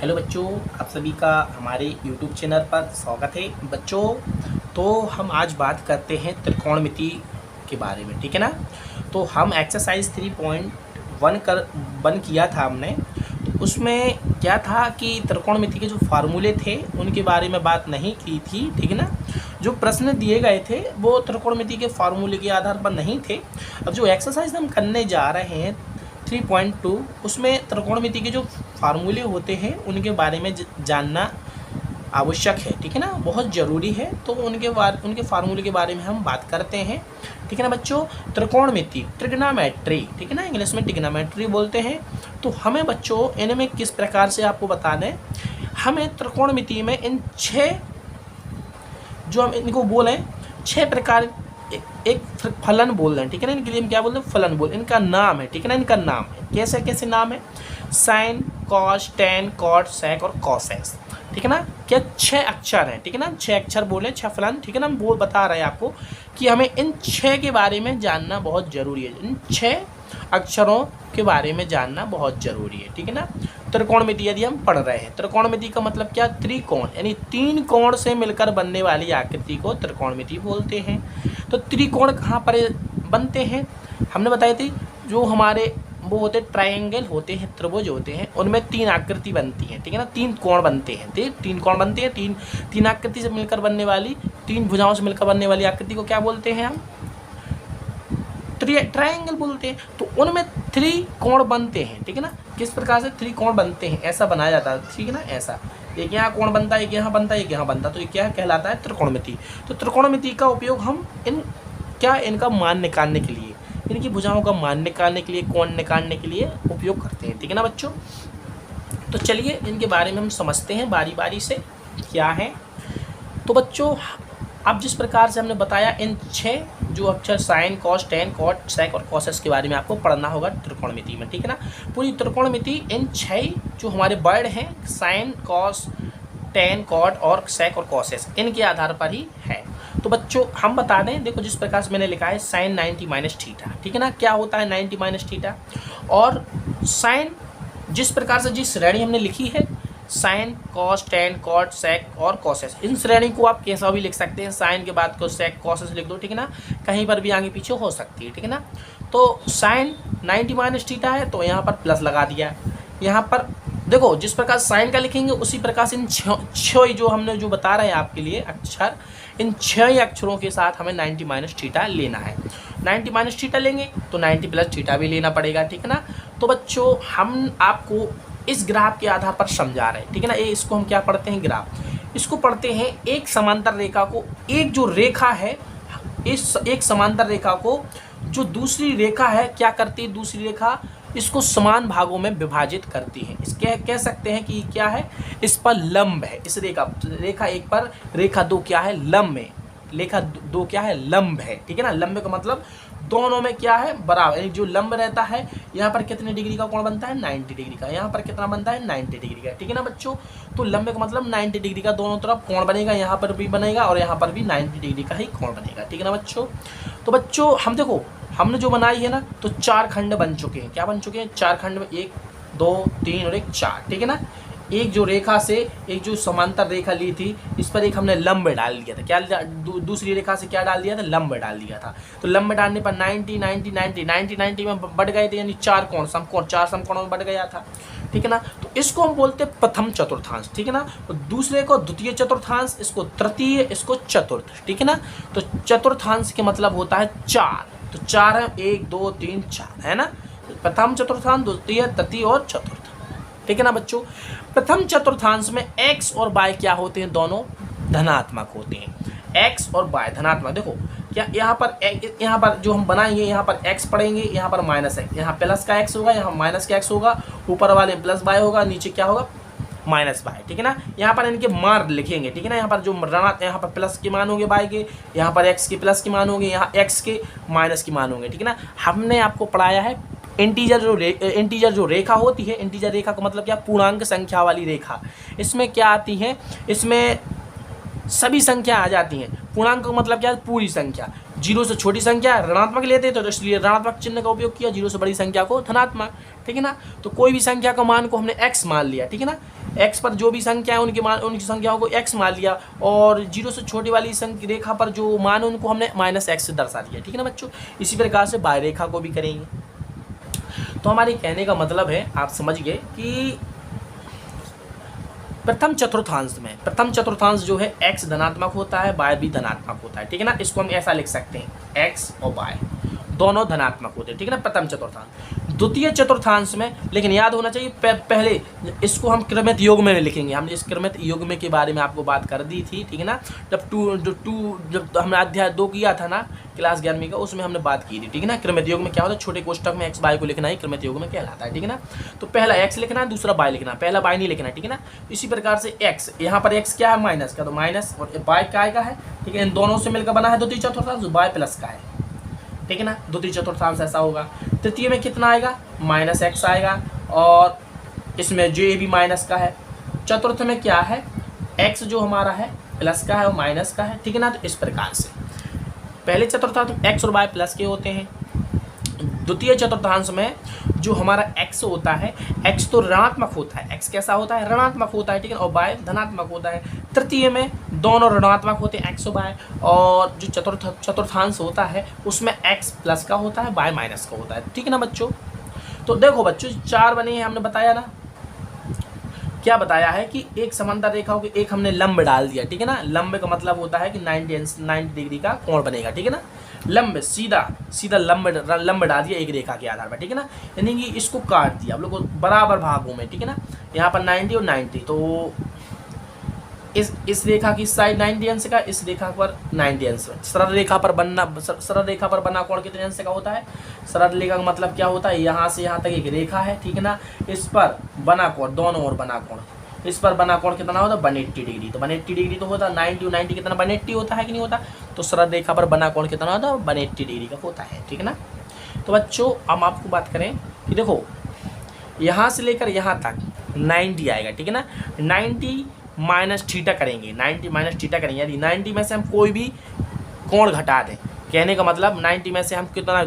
Hello बच्चों, आप सभी का हमारे YouTube चैनल पर स्वागत है। बच्चों, तो हम आज बात करते हैं त्रिकोणमिति के बारे में, ठीक है ना। तो हम एक्सरसाइज 3.1 कर वन किया था हमने। तो उसमें क्या था कि त्रिकोणमिति के जो फार्मूले थे उनके बारे में बात नहीं की थी, ठीक है ना। जो प्रश्न दिए गए थे वो त्रिकोणमिति के फार्मूले के आधार पर नहीं थे। अब जो एक्सरसाइज हम करने जा रहे हैं 3.2 उसमें त्रिकोणमिति के जो फार्मूले होते हैं उनके बारे में जानना आवश्यक है, ठीक है ना, बहुत ज़रूरी है। तो उनके फार्मूले के बारे में हम बात करते हैं, ठीक है ना बच्चों। त्रिकोणमिति, ट्रिग्नोमेट्री, ठीक है ना, इंग्लिश में ट्रिग्नोमेट्री बोलते हैं। तो हमें बच्चों इनमें किस प्रकार से आपको बता दें, हमें त्रिकोणमिति में इन 6 जो हम इनको बोलें 6 प्रकार एक फलन बोल रहे हैं, ठीक है ना। इनके लिए हम क्या बोलते हैं, फलन बोल, इनका नाम है, ठीक है ना। इनका नाम है, कैसे कैसे नाम है, साइन, कॉस, टेन, कॉट, सेक और कॉसेस, ठीक है ना। क्या 6 अक्षर हैं, ठीक है ना, 6 अक्षर बोले, 6 फलन, ठीक है ना। हम बोल बता रहे हैं आपको कि हमें इन 6 के बारे में जानना बहुत ज़रूरी है, इन 6 अक्षरों के बारे में जानना बहुत ज़रूरी है, ठीक है ना। त्रिकोणमिति यदि हम पढ़ रहे हैं, त्रिकोणमिति का मतलब क्या, त्रिकोण यानी 3 कोण से मिलकर बनने वाली आकृति को त्रिकोणमिति बोलते हैं। तो त्रिकोण कहाँ पर बनते हैं, हमने बताई थी, जो हमारे वो होते ट्रायंगल होते हैं, त्रिभुज होते हैं, उनमें 3 आकृति बनती हैं, ठीक है ना। 3 कोण बनते हैं, 3 कोण बनते हैं, तीन आकृति से मिलकर बनने वाली, 3 भुजाओं से मिलकर बनने वाली आकृति को क्या बोलते हैं हम, ट्रायंगल बोलते हैं। तो उनमें 3 कोण बनते हैं, ठीक है ना। किस प्रकार से 3 कोण बनते हैं, ऐसा बनाया जाता है, ठीक है ना। ऐसा एक यहाँ कोण बनता है, एक यहाँ बनता है, एक यहाँ बनता है, तो ये क्या कहलाता है, त्रिकोणमिति। तो त्रिकोणमिति का उपयोग हम इनका मान निकालने के लिए, इनकी भुजाओं का मान निकालने के लिए, कोण निकालने के लिए उपयोग करते हैं, ठीक है ना बच्चों। तो चलिए इनके बारे में हम समझते हैं बारी बारी से क्या है। तो बच्चों, अब जिस प्रकार से हमने बताया, इन 6 जो अक्षर साइन, कॉस, टेन, कॉट, सेक और कॉसेस के बारे में आपको पढ़ना होगा त्रिकोणमिति में, ठीक है ना। पूरी त्रिकोणमिति इन 6 जो हमारे वर्ड हैं, साइन, कॉस, टेन, कॉट और सेक और कॉसेस, इनके आधार पर ही है। तो बच्चों हम बता दें, देखो जिस प्रकार से मैंने लिखा है साइन 90 माइनस थीटा, ठीक है ना। क्या होता है 90 माइनस थीटा, और साइन जिस प्रकार से जिस श्रेणी हमने लिखी है, साइन, कॉस, टेन, कॉट, सेक और कॉसेस, इन श्रेणी को आप कैसा भी लिख सकते हैं, साइन के बाद को सेक, कॉसेस लिख दो, ठीक है ना। कहीं पर भी आगे पीछे हो सकती है, ठीक है ना। तो साइन 90 माइनस थीटा है, तो यहाँ पर प्लस लगा दिया। यहाँ पर देखो जिस प्रकार साइन का लिखेंगे उसी प्रकार से इन 6 जो हमने जो बता रहे हैं आपके लिए अक्षर, इन 6 अक्षरों के साथ हमें 90 माइनस थीटा लेना है। 90 माइनस थीटा लेंगे तो 90 प्लस थीटा भी लेना पड़ेगा, ठीक है ना। तो बच्चों हम आपको इस ग्राफ के आधार पर समझा रहे हैं, ठीक है ना। इसको हम क्या पढ़ते हैं, ग्राफ। इसको पढ़ते हैं एक समांतर रेखा को, एक जो रेखा है, इस एक समांतर रेखा को जो दूसरी रेखा है क्या करती है, दूसरी रेखा इसको समान भागों में विभाजित करती है। इसके कह सकते हैं कि क्या है, इस पर लंब है, इस रेखा 1 पर, रेखा 2 क्या है, लंब है, रेखा 2 क्या है, लंब है, ठीक है ना। लंब का मतलब दोनों में क्या है, बराबर, यानी जो लंब रहता है यहाँ पर कितने डिग्री का कोण बनता है, 90 डिग्री का, यहाँ पर कितना बनता है, 90 डिग्री का, ठीक है ना बच्चों। तो लंब का मतलब 90 डिग्री का दोनों तरफ कोण बनेगा, यहाँ पर भी बनेगा और यहाँ पर भी 90 डिग्री का ही कोण बनेगा, ठीक है ना बच्चों। तो बच्चों हम देखो हमने जो बनाई है ना, तो 4 खंड बन चुके हैं, क्या बन चुके हैं, 4 खंड में 1 2 3 और 1 4, ठीक है ना। एक जो रेखा से एक जो समांतर रेखा ली थी, इस पर एक हमने लंब डाल दिया था, क्या दूसरी रेखा से क्या डाल दिया था, लंब डाल दिया था। तो लंब डालने पर 90 90 90 90 90 में बढ़ गए थे, यानी 4 कोण, समकोण, 4 समकोणों में बढ़ गया था, ठीक है ना। तो इसको हम बोलते हैं प्रथम चतुर्थांश, ठीक है ना। तो दूसरे को द्वितीय चतुर्थांश, इसको तृतीय, इसको चतुर्थ, ठीक है ना। तो चतुर्थांश के मतलब होता है 4, तो 4 है, 1 2 3 4 है ना। प्रथम चतुर्थांश, द्वितीय, तृतीय और चतुर्थ, ठीक है ना बच्चों। प्रथम चतुर्थांश में x और y क्या होते हैं, दोनों धनात्मक होते हैं, x और y धनात्मक। देखो क्या यहाँ पर जो हम बनाएंगे, यहाँ पर x पढ़ेंगे, यहाँ पर माइनस x, यहाँ प्लस का x होगा, यहाँ माइनस का x होगा, ऊपर वाले प्लस y होगा, नीचे क्या होगा, माइनस y, ठीक है ना। यहाँ पर इनके मान लिखेंगे, ठीक है ना। यहाँ पर जो यहाँ पर प्लस के मान होंगे y के, यहाँ पर x के प्लस के मान होंगे, यहाँ x के माइनस के मान होंगे, ठीक है ना। हमने आपको पढ़ाया है इंटीजर जो रेखा होती है, इंटीजर रेखा का मतलब क्या, पूर्णांक संख्या वाली रेखा। इसमें क्या आती है, इसमें सभी संख्या आ जाती हैं। पूर्णांक का मतलब क्या है, पूरी संख्या। 0 से छोटी संख्या ऋणात्मक लेते हैं तो इसलिए ऋणात्मक चिन्ह का उपयोग किया, 0 से बड़ी संख्या को धनात्मक, ठीक है ना। तो कोई भी संख्या का मान को हमने x मान लिया, ठीक है ना। एक्स पर जो भी संख्या है उनकी संख्याओं को एक्स मान लिया, और 0 से छोटी वाली संख्या रेखा पर जो मान है उनको हमने -x से दर्शा दिया, ठीक है ना बच्चों। इसी प्रकार से बाह्य रेखा को भी करेंगे। तो हमारे कहने का मतलब है, आप समझ गए कि प्रथम चतुर्थांश जो है x धनात्मक होता है, y भी धनात्मक होता है, ठीक है ना। इसको हम ऐसा लिख सकते हैं, x और y दोनों धनात्मक होते हैं, ठीक है ना, प्रथम चतुर्थांश। द्वितीय चतुर्थांश में लेकिन याद होना चाहिए पहले इसको हम क्रमित युग्म में लिखेंगे। हमने इस क्रमित युग्म के बारे में आपको बात कर दी थी, ठीक है ना। जब हमने अध्याय 2 किया था ना क्लास 11वीं का, उसमें हमने बात की थी, ठीक है ना। क्रमित युग्म में क्या होता है, छोटे कोष्टक में x y को लिखना ही क्रमित युग्म में कहलाता है, ठीक है ना। तो पहला x लिखना है, दूसरा y लिखना है, पहला y नहीं लिखना है, ठीक है ना। इसी प्रकार से x, यहाँ पर x क्या है, माइनस का, तो माइनस, और y क्या आएगा है, ठीक है। इन दोनों से मिलकर बना है द्वितीय चतुर्थांश, y प्लस का है, ठीक है ना। द्वितीय चतुर्थांश ऐसा होगा। तृतीय में कितना आएगा, -x आएगा, और इसमें j भी माइनस का है। चतुर्थ में क्या है, x जो हमारा है प्लस का है और माइनस का है, ठीक है ना। तो इस प्रकार से पहले चतुर्थांश में x और y प्लस के होते हैं। द्वितीय चतुर्थांश में जो हमारा x होता है, x तो ऋणात्मक होता है, x कैसा होता है, ऋणात्मक होता है, ठीक है, और y धनात्मक होता है। तृतीय में दोनों ऋणात्मक होते हैं, x और y, और जो चतुर्थांश होता है उसमें x प्लस का होता है, y माइनस का होता है, ठीक है ना बच्चों। तो देखो बच्चों 4 बने हैं, हमने बताया ना, क्या बताया है कि एक समांतर रेखा होगी, एक हमने लंब डाल दिया, ठीक है ना। लंब का मतलब होता है कि 90 डिग्री का कोण बनेगा, ठीक है ना। लंब सीधा लंब डाल दिया एक रेखा के आधार पर, ठीक है ना। यानी कि इसको काट दिया आप लोग को बराबर भागों में, ठीक है ना। यहाँ पर 90 और 90, तो इस रेखा की साइड 90 अंश का, इस रेखा पर 90 अंश। सरल रेखा पर बना कोण कितने अंश का होता है, सरल रेखा का मतलब क्या होता है, यहाँ से यहाँ तक एक रेखा है, ठीक है ना। इस पर बना कोण, दोनों ओर बना कोण, इस पर बना कोण कितना होता है, 180 डिग्री। तो 180 डिग्री तो होता है, 90 कितना 180 होता है कि नहीं होता। तो सरल रेखा पर बना कोण कितना होता है, 180 डिग्री का होता है, ठीक है ना। तो बच्चों हम आपको बात करें कि देखो यहाँ से लेकर यहाँ तक 90 आएगा, ठीक है ना। 90 माइनस थीटा करेंगे, 90 माइनस थीटा करेंगे, यदि 90 में से हम कोई भी कोण घटा दें, कहने का मतलब 90 में से हम कितना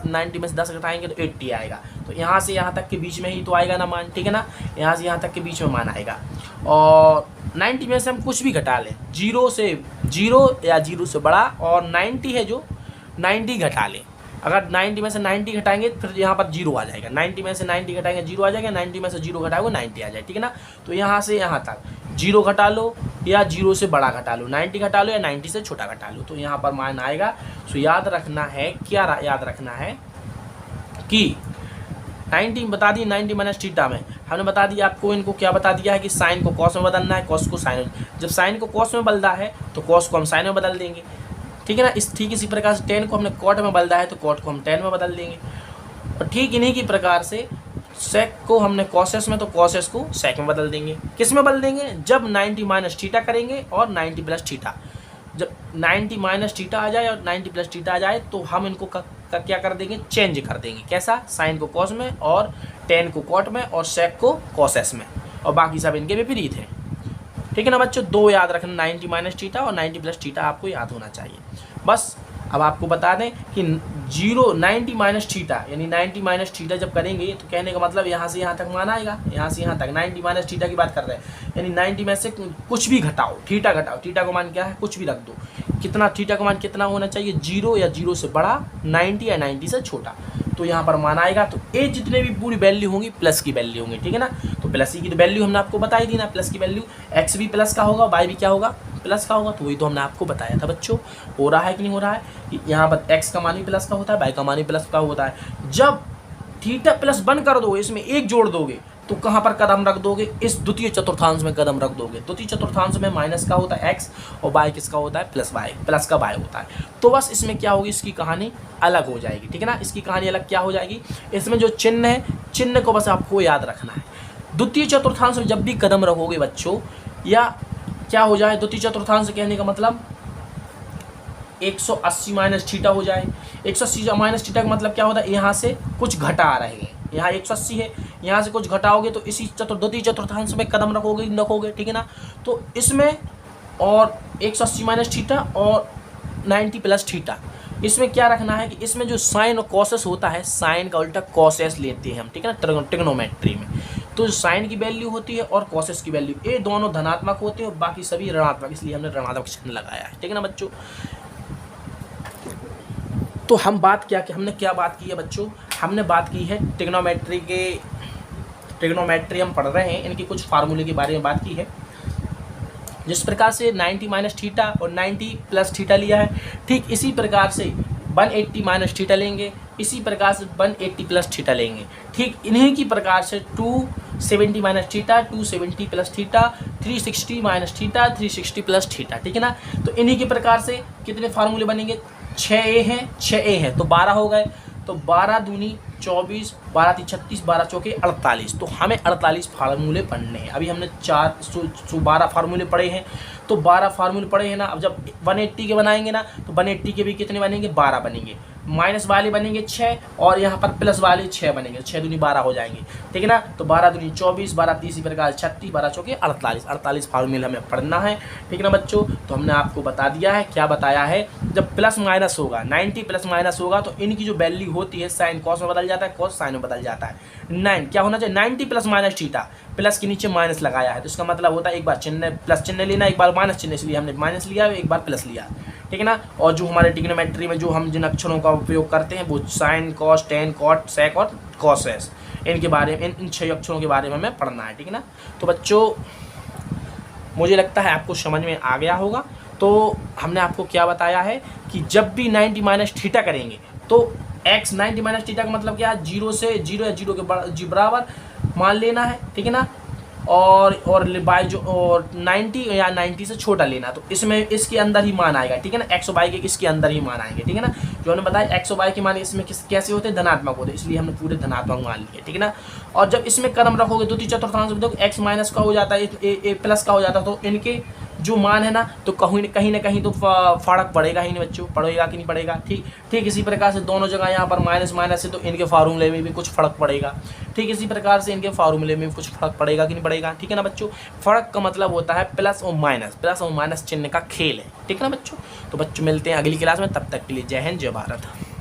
90 में से 10 घटाएंगे तो 80 आएगा। तो यहाँ से यहाँ तक के बीच में ही तो आएगा ना मान, ठीक है ना। यहाँ से यहाँ तक के बीच में मान आएगा, और 90 में से हम कुछ भी घटा लें, 0 या 0 से बड़ा, और 90 है जो 90 घटा लें। अगर 90 में से 90 घटाएंगे फिर यहाँ पर 0 आ जाएगा, 90 में से 90 घटाएंगे 0 आ जाएगा, 90 में से 0 घटाओगे 90 आ जाएगा, ठीक है ना। तो यहाँ से यहाँ तक 0 घटा लो या 0 से बड़ा घटा लो, 90 घटा लो या 90 से छोटा घटा लो, तो यहाँ पर मान आएगा। तो याद रखना है, क्या याद रखना है कि 90 बता दी, 90 माइनस थीटा में हमने बता दिया आपको, इनको क्या बता दिया है कि साइन को कॉस में बदलना है, कॉस को साइन में। जब साइन को कॉस में बदला है तो कॉस को हम साइन में बदल देंगे, ठीक है ना। ठीक इसी प्रकार से टेन को हमने कॉट में बदला है तो कॉट को हम टेन में बदल देंगे, और ठीक इन्हीं की प्रकार से सेक को हमने कॉसेस में तो कॉसेस को सेक में बदल देंगे। किस में बदल देंगे, जब 90 माइनस थीटा करेंगे और 90 प्लस थीटा। जब 90 माइनस थीटा आ जाए और 90 प्लस थीटा आ जाए तो हम इनको क्या कर देंगे, चेंज कर देंगे। कैसा, साइन को कॉस में और टेन को कॉट में और सेक को कॉसेस में, और बाकी सब इनके विपरीत है, ठीक है ना बच्चों। 2 याद रखना, 90 माइनस थीटा और 90 प्लस थीटा आपको याद होना चाहिए। बस अब आपको बता दें कि 90 माइनस थीटा यानी 90 माइनस थीटा जब करेंगे तो कहने का मतलब यहाँ से यहाँ तक मान आएगा, यहाँ से यहाँ तक 90 माइनस थीटा की बात कर रहे हैं, यानी 90 में से कुछ भी घटाओ, थीटा घटाओ, थीटा का मान क्या है, कुछ भी रख दो। कितना थीटा का मान कितना होना चाहिए, 0 या 0 से बड़ा, 90 या 90 से छोटा, तो यहाँ पर मान आएगा। तो ए जितने भी पूरी वैल्यू होंगी प्लस की वैल्यू होंगी, ठीक है ना। तो प्लस की वैल्यू हमने आपको बताई दी ना, प्लस की वैल्यू, एक्स भी प्लस का होगा, वाई भी क्या होगा, प्लस का होगा। तो वही तो हमने आपको बताया था बच्चों। हो रहा है कि नहीं हो रहा है, यहाँ पर एक्स का मान भी प्लस का होता है, वाई का मान भी प्लस का होता है। जब थीटा प्लस 1 कर दोगे, इसमें 1 जोड़ दोगे, तो कहाँ पर कदम रख दोगे, इस द्वितीय चतुर्थांश में कदम रख दोगे। द्वितीय चतुर्थांश में माइनस का होता है एक्स और वाई किसका होता है, प्लस का वाई होता है। तो बस इसमें क्या होगी, इसकी कहानी अलग हो जाएगी, ठीक है ना। इसकी कहानी अलग क्या हो जाएगी, इसमें जो चिन्ह है, चिन्ह को बस आपको याद रखना है। द्वितीय चतुर्थांश में जब भी कदम रखोगे बच्चों, या क्या हो जाए, द्वितीय चतुर्थांश कहने का मतलब 180 माइनस थीटा हो जाए। 180 माइनस थीटा का मतलब क्या होता है, यहाँ से कुछ घटा रहे हैं, यहाँ 180 है, यहाँ से कुछ घटाओगे तो इसी द्वितीय चतुर्थांश में कदम रखोगे, ठीक है ना। तो इसमें और 180 माइनस थीटा और 90 प्लस थीटा, इसमें क्या रखना है कि इसमें जो साइन और कॉसेस होता है, साइन का उल्टा कॉसेस लेते हैं हम, ठीक है ना, ट्रिग्नोमेट्री में। तो साइन की वैल्यू होती है और कॉसेस की वैल्यू, ये दोनों धनात्मक होते हैं और बाकी सभी ऋणात्मक, इसलिए हमने ऋणात्मक चिन्ह लगाया है, ठीक है ना बच्चों। तो हम बात हमने क्या बात की है बच्चों, हमने बात की है ट्रिग्नोमेट्री हम पढ़ रहे हैं, इनके कुछ फार्मूले के बारे में बात की है। जिस प्रकार से 90 माइनस थीटा और 90 प्लस थीटा लिया है, ठीक इसी प्रकार से 180 माइनस थीटा लेंगे, इसी प्रकार से 180 प्लस थीटा लेंगे। ठीक इन्हीं की प्रकार से 270 minus theta, 270 plus theta, 360 minus theta, 360 plus theta, ठीक है ना। तो इन्हीं के प्रकार से कितने फार्मूले बनेंगे, 6A हैं, 6A हैं तो 12 हो गए। तो 12 दूनी 24, 12 ती 36, 12 चौके 48। तो हमें 48 फार्मूले पढ़ने हैं। अभी हमने 12 फार्मूले पढ़े हैं, तो 12 फार्मूले पढ़े हैं ना। अब जब 180 के बनाएंगे ना, तो 180 के भी कितने बनेंगे, 12 बनेंगे। माइनस वाले बनेंगे 6 और यहाँ पर प्लस वाले 6 बनेंगे, 6 दूनी 12 हो जाएंगे, ठीक है ना। तो 12 दूनी 24, 12 तीस प्रकार 36, 12 चौके 48 फार्मूले हमें पढ़ना है, ठीक है ना बच्चों। तो हमने आपको बता दिया है, क्या बताया है, जब प्लस माइनस होगा, 90 प्लस माइनस होगा तो इनकी जो वैल्यू होती है, साइन कॉस में बदल जाता है, कॉस साइन में बदल जाता है। 9 क्या होना चाहिए, 90 प्लस माइनस थीटा, प्लस के नीचे माइनस लगाया है तो इसका मतलब होता है एक बार चिन्ह प्लस चिन्ह लेना, एक बार माइनस चिन्ह, इसलिए हमने माइनस लिया, एक बार प्लस लिया, ठीक है ना। और जो हमारे ट्रिग्नोमेट्री में जो हम जिन अक्षरों का उपयोग करते हैं वो साइन, कॉस, टेन, कॉट, सेक और कॉसेस, इनके बारे में, इन 6 अक्षरों के बारे में हमें पढ़ना है, ठीक है ना। तो बच्चों मुझे लगता है आपको समझ में आ गया होगा। तो हमने आपको क्या बताया है कि जब भी 90 माइनस थीटा करेंगे तो x 90 माइनस थीटा का मतलब क्या है, 0 से 0 या 0 के बराबर मान लेना है, ठीक है ना। और बाई जो और 90 या 90 से छोटा लेना, तो इसमें इसके अंदर ही मान आएगा, ठीक है ना। x और y के इसके अंदर ही मान आएंगे, ठीक है ना। जो हमने बताया x और y के मान इसमें कैसे होते हैं, धनात्मक होते हैं, इसलिए हमने पूरे धनात्मक मान लिए, ठीक है ना। और जब इसमें कदम रखोगे 2/4 देखो x माइनस का हो जाता है, a प्लस का हो जाता है, तो इनके जो मान है ना, तो कहीं ना कहीं तो फर्क पड़ेगा ही नहीं बच्चों, पड़ेगा कि नहीं पड़ेगा। ठीक इसी प्रकार से दोनों जगह यहाँ पर माइनस माइनस है तो इनके फार्मूले में भी कुछ फर्क पड़ेगा, ठीक इसी प्रकार से इनके फार्मूले में भी कुछ फर्क पड़ेगा कि नहीं पड़ेगा, ठीक है ना बच्चों। फर्क का मतलब होता है प्लस और माइनस चिन्ह का खेल है, ठीक है ना बच्चों। तो बच्चों मिलते हैं अगली क्लास में, तब तक के लिए जय हिंद, जय भारत।